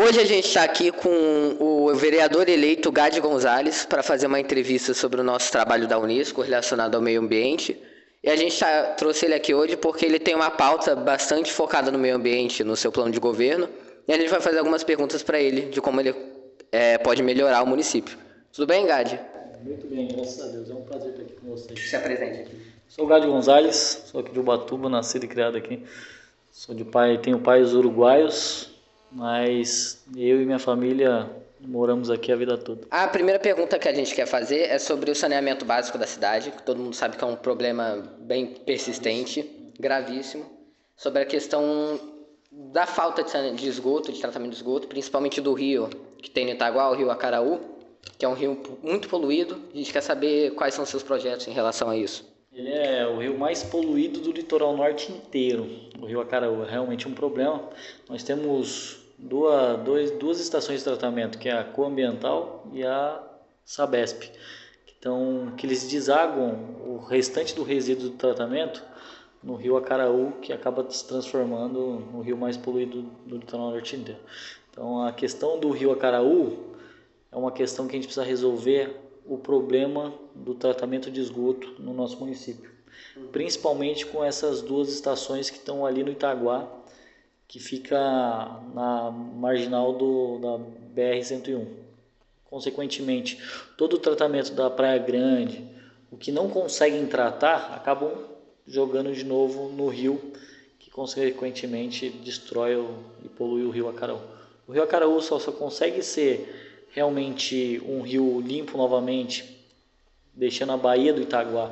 Hoje a gente está aqui com o vereador eleito Gade Gonzalez para fazer uma entrevista sobre o nosso trabalho da Unisco relacionado ao meio ambiente. E a gente trouxe ele aqui hoje porque ele tem uma pauta bastante focada no meio ambiente, no seu plano de governo. E a gente vai fazer algumas perguntas para ele de como ele pode melhorar o município. Tudo bem, Gade? Muito bem, graças a Deus. É um prazer estar aqui com vocês. Se apresente aqui. Sou o Gade Gonzalez, sou aqui de Ubatuba, nascido e criado aqui. Tenho pais uruguaios, mas eu e minha família moramos aqui a vida toda. A primeira pergunta que a gente quer fazer é sobre o saneamento básico da cidade, que todo mundo sabe que é um problema bem persistente, gravíssimo, sobre a questão da falta de esgoto, de tratamento de esgoto, principalmente do rio que tem no Itaguá, o rio Acaraú, que é um rio muito poluído. A gente quer saber quais são os seus projetos em relação a isso. Ele é o rio mais poluído do litoral norte inteiro, o rio Acaraú. É realmente um problema. Nós temos duas estações de tratamento, que é a Coambiental e a Sabesp, que eles desaguam o restante do resíduo do tratamento no rio Acaraú, que acaba se transformando no rio mais poluído do litoral norte inteiro. Então, a questão do rio Acaraú é uma questão que a gente precisa resolver o problema do tratamento de esgoto no nosso município, principalmente com essas duas estações que estão ali no Itaguá, que fica na marginal da BR-101. Consequentemente, todo o tratamento da Praia Grande, o que não conseguem tratar, acabam jogando de novo no rio, que consequentemente destrói e polui o rio Acaraú. O rio Acaraú só consegue ser realmente um rio limpo novamente, deixando a Baía do Itaguá,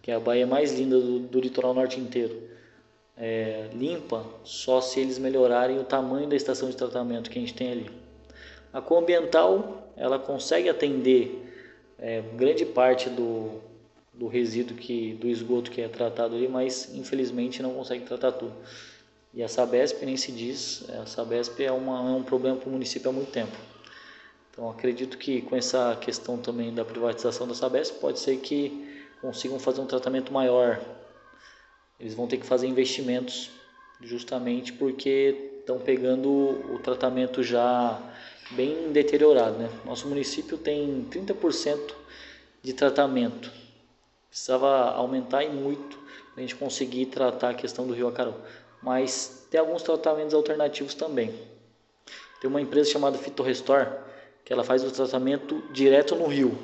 que é a baía mais linda do litoral norte inteiro, limpa, só se eles melhorarem o tamanho da estação de tratamento que a gente tem ali. A Coambiental, ela consegue atender grande parte do resíduo, do esgoto que é tratado ali, mas infelizmente não consegue tratar tudo. E a Sabesp nem se diz, a Sabesp é um problema para o município há muito tempo. Então, acredito que com essa questão também da privatização da Sabesp, pode ser que consigam fazer um tratamento maior. Eles vão ter que fazer investimentos justamente porque estão pegando o tratamento já bem deteriorado, né? Nosso município tem 30% de tratamento. Precisava aumentar e muito para a gente conseguir tratar a questão do rio Acaraú. Mas tem alguns tratamentos alternativos também. Tem uma empresa chamada Fitorrestore, que ela faz o tratamento direto no rio,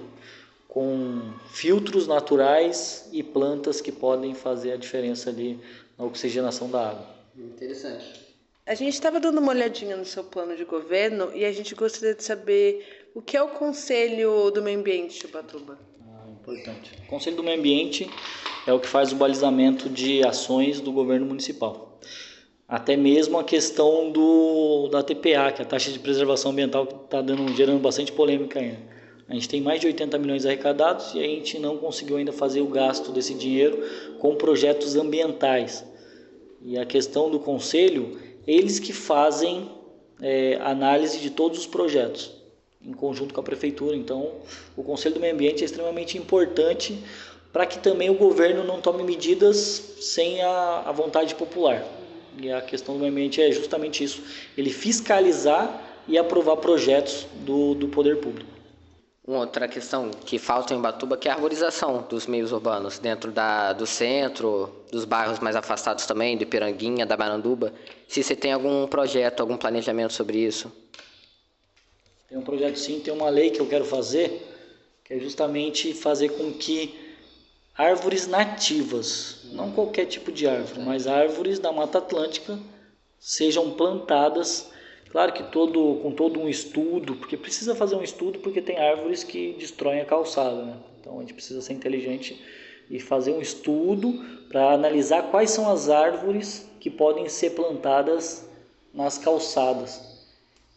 com filtros naturais e plantas que podem fazer a diferença ali na oxigenação da água. Interessante. A gente estava dando uma olhadinha no seu plano de governo e a gente gostaria de saber o que é o Conselho do Meio Ambiente de Ubatuba. Importante. O Conselho do Meio Ambiente é o que faz o balizamento de ações do governo municipal. Até mesmo a questão da TPA, que é a taxa de preservação ambiental, que está gerando bastante polêmica ainda. A gente tem mais de 80 milhões arrecadados e a gente não conseguiu ainda fazer o gasto desse dinheiro com projetos ambientais. E a questão do conselho, eles que fazem análise de todos os projetos, em conjunto com a prefeitura. Então, o Conselho do Meio Ambiente é extremamente importante para que também o governo não tome medidas sem a vontade popular. E a questão do meio ambiente é justamente isso, ele fiscalizar e aprovar projetos do poder público. Uma outra questão que falta em Ubatuba que é a arborização dos meios urbanos, dentro do centro, dos bairros mais afastados também, do Ipiranguinha, da Maranduba. Se você tem algum projeto, algum planejamento sobre isso? Tem um projeto sim, tem uma lei que eu quero fazer, que é justamente fazer com que árvores nativas, não qualquer tipo de árvore, mas árvores da Mata Atlântica sejam plantadas, claro que com todo um estudo, porque precisa fazer um estudo, porque tem árvores que destroem a calçada, né? Então a gente precisa ser inteligente e fazer um estudo para analisar quais são as árvores que podem ser plantadas nas calçadas.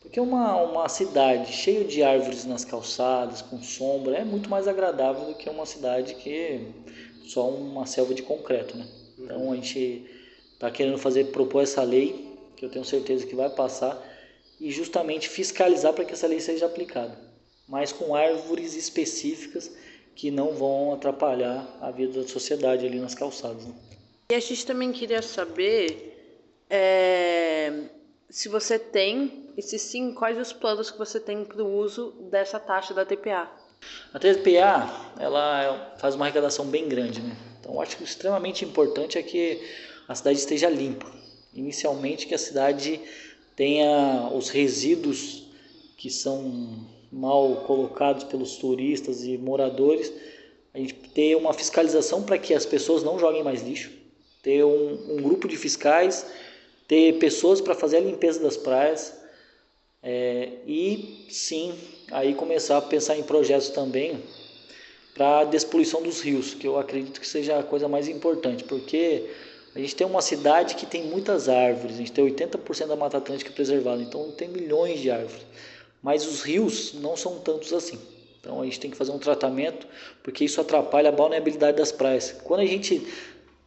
Porque uma cidade cheia de árvores nas calçadas, com sombra, é muito mais agradável do que uma cidade que só uma selva de concreto, né? Então a gente está querendo propor essa lei, que eu tenho certeza que vai passar, e justamente fiscalizar para que essa lei seja aplicada, mas com árvores específicas que não vão atrapalhar a vida da sociedade ali nas calçadas, né? E a gente também queria saber se você tem, e se sim, quais os planos que você tem para o uso dessa taxa da TPA? A TPA, ela faz uma arrecadação bem grande, né? Então, eu acho que o extremamente importante é que a cidade esteja limpa. Inicialmente, que a cidade tenha os resíduos que são mal colocados pelos turistas e moradores, a gente ter uma fiscalização para que as pessoas não joguem mais lixo, ter um grupo de fiscais, ter pessoas para fazer a limpeza das praias, e sim, aí começar a pensar em projetos também para a despoluição dos rios, que eu acredito que seja a coisa mais importante, porque a gente tem uma cidade que tem muitas árvores, a gente tem 80% da Mata Atlântica preservada, então tem milhões de árvores, mas os rios não são tantos assim. Então a gente tem que fazer um tratamento, porque isso atrapalha a balneabilidade das praias. Quando a gente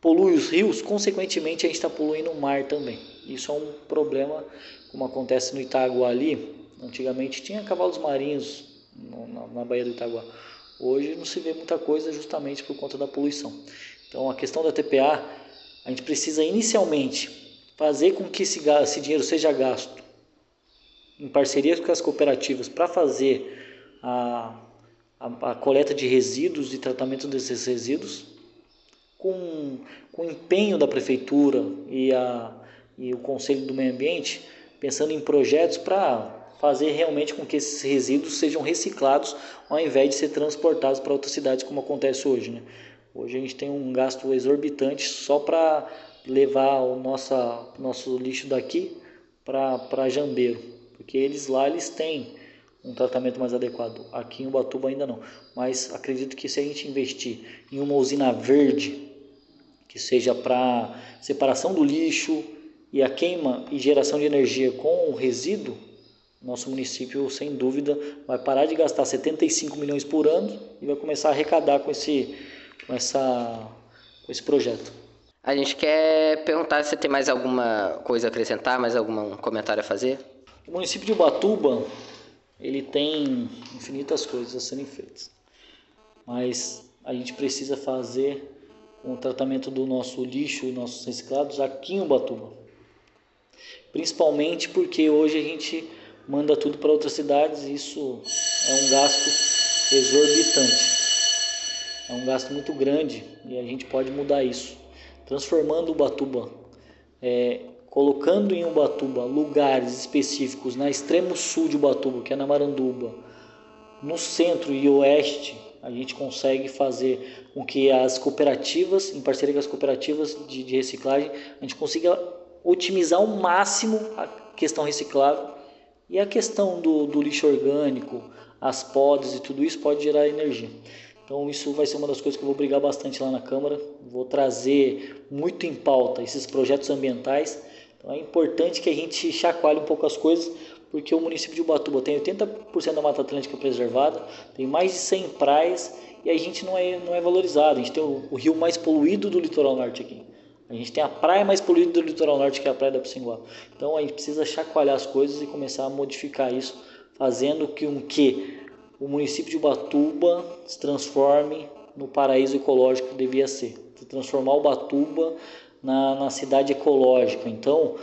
polui os rios, consequentemente a gente está poluindo o mar também. Isso é um problema, como acontece no Itaguá ali. Antigamente tinha cavalos marinhos na Baía do Itaguá. Hoje não se vê muita coisa justamente por conta da poluição. Então a questão da TPA, a gente precisa inicialmente fazer com que esse dinheiro seja gasto em parceria com as cooperativas para fazer a coleta de resíduos e tratamento desses resíduos, com o empenho da prefeitura e o Conselho do Meio Ambiente, pensando em projetos para fazer realmente com que esses resíduos sejam reciclados ao invés de ser transportados para outras cidades, como acontece hoje, né? Hoje a gente tem um gasto exorbitante só para levar o nosso lixo daqui para Jambeiro, porque eles têm um tratamento mais adequado. Aqui em Ubatuba ainda não, mas acredito que se a gente investir em uma usina verde, que seja para separação do lixo e a queima e geração de energia com o resíduo, nosso município, sem dúvida, vai parar de gastar 75 milhões por ano e vai começar a arrecadar com esse projeto. A gente quer perguntar se você tem mais alguma coisa a acrescentar, mais algum comentário a fazer? O município de Ubatuba, ele tem infinitas coisas a serem feitas, mas a gente precisa fazer o tratamento do nosso lixo e nossos reciclados aqui em Ubatuba, principalmente porque hoje a gente manda tudo para outras cidades e isso é um gasto exorbitante, é um gasto muito grande e a gente pode mudar isso, transformando Ubatuba, colocando em Ubatuba lugares específicos na extremo sul de Ubatuba, que é na Maranduba, no centro e oeste, a gente consegue fazer com que as cooperativas, em parceria com as cooperativas de reciclagem, a gente consiga otimizar ao máximo a questão reciclável e a questão do lixo orgânico, as podas e tudo isso pode gerar energia. Então isso vai ser uma das coisas que eu vou brigar bastante lá na Câmara, vou trazer muito em pauta esses projetos ambientais. Então é importante que a gente chacoalhe um pouco as coisas, porque o município de Ubatuba tem 80% da Mata Atlântica preservada, tem mais de 100 praias e a gente não é valorizado. A gente tem o rio mais poluído do litoral norte aqui. A gente tem a praia mais poluída do litoral norte, que é a praia da Piscinguá. Então a gente precisa chacoalhar as coisas e começar a modificar isso, fazendo com que o município de Ubatuba se transforme no paraíso ecológico que devia ser. Transformar Ubatuba na cidade ecológica. Então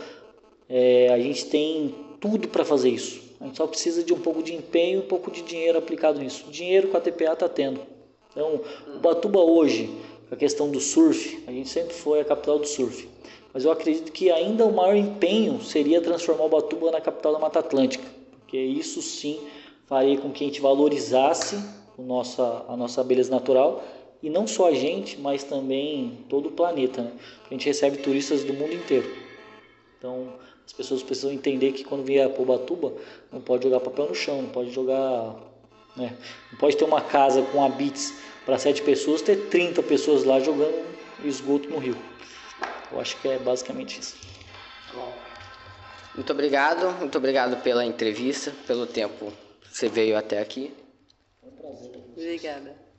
a gente tem tudo para fazer isso. A gente só precisa de um pouco de empenho e um pouco de dinheiro aplicado nisso. O dinheiro com a TPA está tendo. Então, Ubatuba hoje, a questão do surf, a gente sempre foi a capital do surf. Mas eu acredito que ainda o maior empenho seria transformar Ubatuba na capital da Mata Atlântica. Porque isso sim faria com que a gente valorizasse a nossa beleza natural. E não só a gente, mas também todo o planeta, né? A gente recebe turistas do mundo inteiro. Então, as pessoas precisam entender que quando vier para Ubatuba, não pode jogar papel no chão, não pode jogar, né? Não pode ter uma casa com habites para 7 pessoas, ter 30 pessoas lá jogando esgoto no rio. Eu acho que é basicamente isso. Muito obrigado pela entrevista, pelo tempo que você veio até aqui. É um prazer. Obrigada.